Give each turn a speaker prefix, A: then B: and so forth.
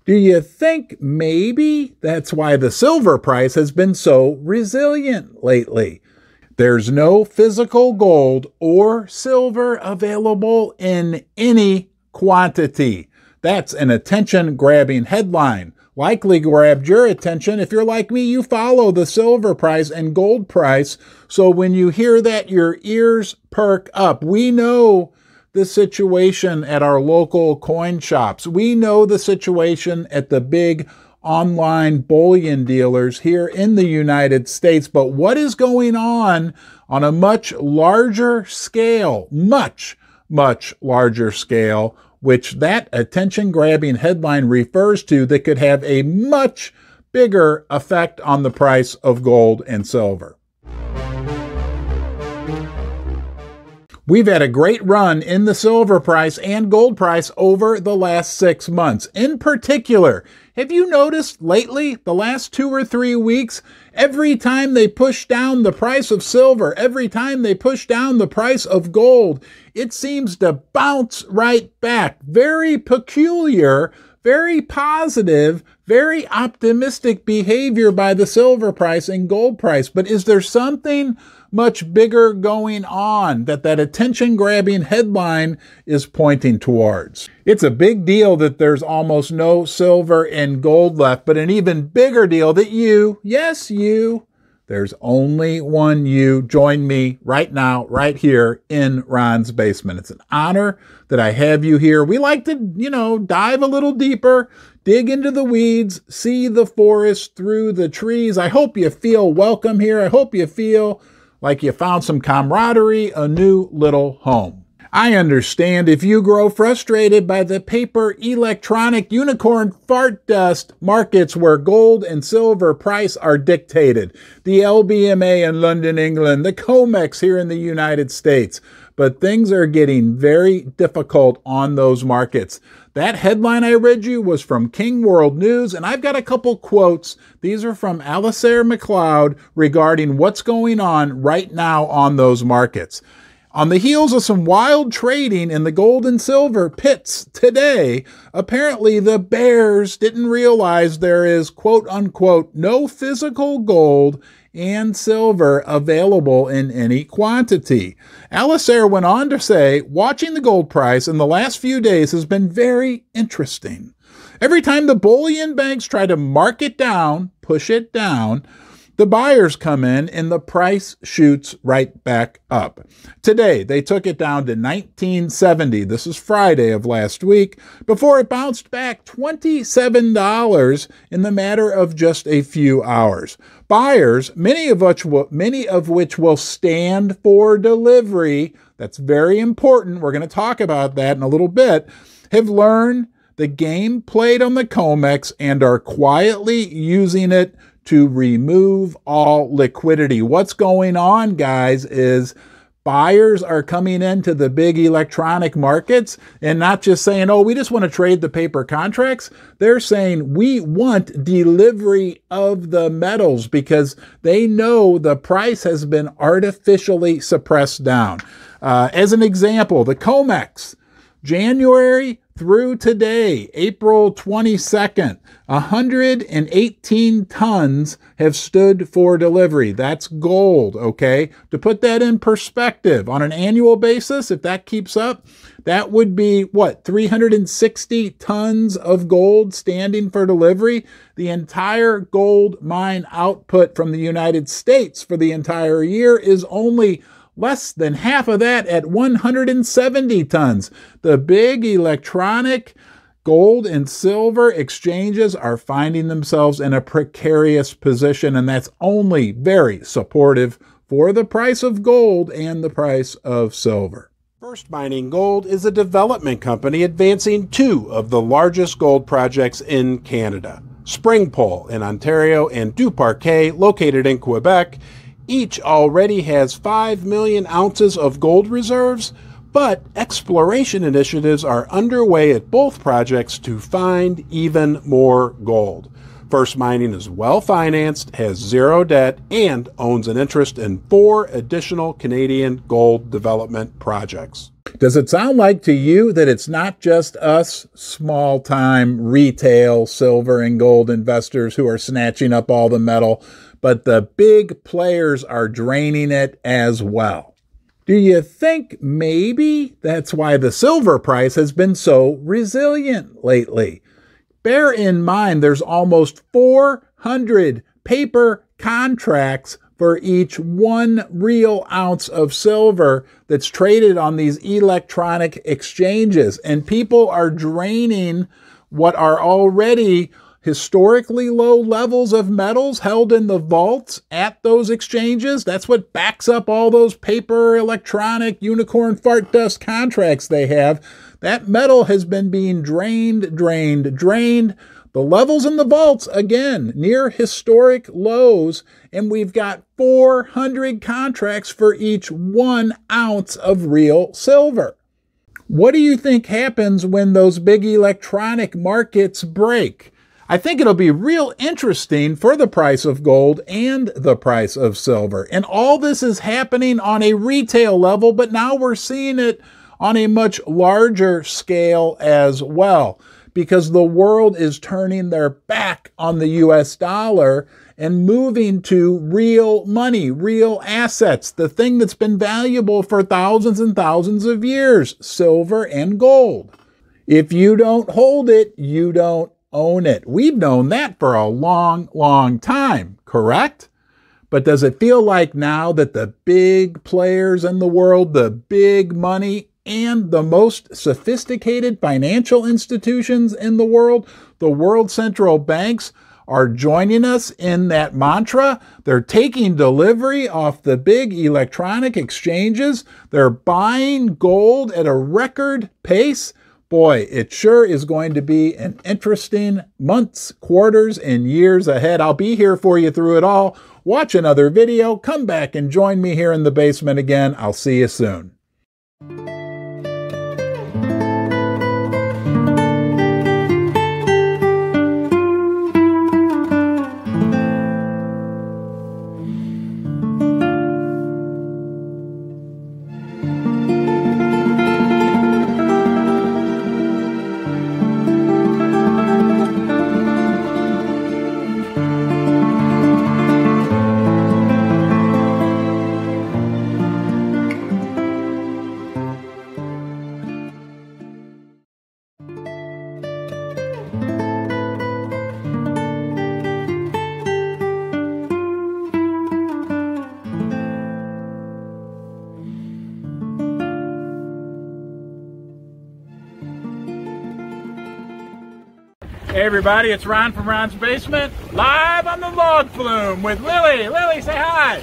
A: Do you think maybe that's why the silver price has been so resilient lately? There's no physical gold or silver available in any quantity. That's an attention-grabbing headline. Likely grabbed your attention. If you're like me, you follow the silver price and gold price. So when you hear that, your ears perk up. We know the situation at our local coin shops. We know the situation at the big online bullion dealers here in the United States. But what is going on a much larger scale, much larger scale, which that attention-grabbing headline refers to, that could have a much bigger effect on the price of gold and silver? We've had a great run in the silver price and gold price over the last 6 months. In particular, have you noticed lately, the last 2 or 3 weeks, every time they push down the price of silver, every time they push down the price of gold, it seems to bounce right back. Very peculiar, very positive, very optimistic behavior by the silver price and gold price. But is there something much bigger going on that attention-grabbing headline is pointing towards? It's a big deal that there's almost no silver and gold left, but an even bigger deal that you, yes, you, there's only one you, join me right now, right here in Ron's basement. It's an honor that I have you here. We like to, dive a little deeper, dig into the weeds, see the forest through the trees. I hope you feel welcome here. I hope you feel like you found some camaraderie, a new little home. I understand if you grow frustrated by the paper, electronic, unicorn fart dust markets where gold and silver price are dictated. The LBMA in London, England, the COMEX here in the United States. But things are getting very difficult on those markets. That headline I read you was from King World News, and I've got a couple quotes. These are from Alistair McLeod regarding what's going on right now on those markets. On the heels of some wild trading in the gold and silver pits today, apparently the bears didn't realize there is, quote unquote, no physical gold and silver available in any quantity. Alistair went on to say, watching the gold price in the last few days has been very interesting. Every time the bullion banks try to mark it down, push it down, the buyers come in and the price shoots right back up. Today, they took it down to 1970. This is Friday of last week, before it bounced back $27 in the matter of just a few hours. Buyers, many of which will stand for delivery, that's very important, we're going to talk about that in a little bit, have learned the game played on the COMEX and are quietly using it to remove all liquidity. What's going on, guys, is buyers are coming into the big electronic markets and not just saying, oh, we just want to trade the paper contracts. They're saying we want delivery of the metals because they know the price has been artificially suppressed down. As an example, the COMEX, January through today, April 22nd, 118 tons have stood for delivery. That's gold, okay? To put that in perspective, on an annual basis, if that keeps up, that would be, what, 360 tons of gold standing for delivery? The entire gold mine output from the United States for the entire year is only less than half of that at 170 tons. The big electronic gold and silver exchanges are finding themselves in a precarious position, and that's only very supportive for the price of gold and the price of silver. First Mining Gold is a development company advancing two of the largest gold projects in Canada. Springpole in Ontario and Duparquet, located in Quebec, each already has 5 million ounces of gold reserves, but exploration initiatives are underway at both projects to find even more gold. First Mining is well-financed, has zero debt, and owns an interest in 4 additional Canadian gold development projects. Does it sound like to you that it's not just us small-time retail silver and gold investors who are snatching up all the metal, but the big players are draining it as well? Do you think maybe that's why the silver price has been so resilient lately? Bear in mind there's almost 400 paper contracts for each 1 real ounce of silver that's traded on these electronic exchanges. And people are draining what are already historically low levels of metals held in the vaults at those exchanges. That's what backs up all those paper, electronic, unicorn fart dust contracts they have. That metal has been being drained. The levels in the vaults, again, near historic lows, and we've got 400 contracts for each 1 ounce of real silver. What do you think happens when those big electronic markets break? I think it'll be real interesting for the price of gold and the price of silver. And all this is happening on a retail level, but now we're seeing it on a much larger scale as well, because the world is turning their back on the US dollar and moving to real money, real assets, the thing that's been valuable for thousands and thousands of years, silver and gold. If you don't hold it, you don't own it. We've known that for a long, long time, correct? But does it feel like now that the big players in the world, the big money, and the most sophisticated financial institutions in the world central banks, are joining us in that mantra? They're taking delivery off the big electronic exchanges. They're buying gold at a record pace. Boy, it sure is going to be an interesting months, quarters, and years ahead. I'll be here for you through it all. Watch another video. Come back and join me here in the basement again. I'll see you soon. Hey everybody, it's Ron from Ron's Basement, live on the log flume with Lily. Lily, say hi.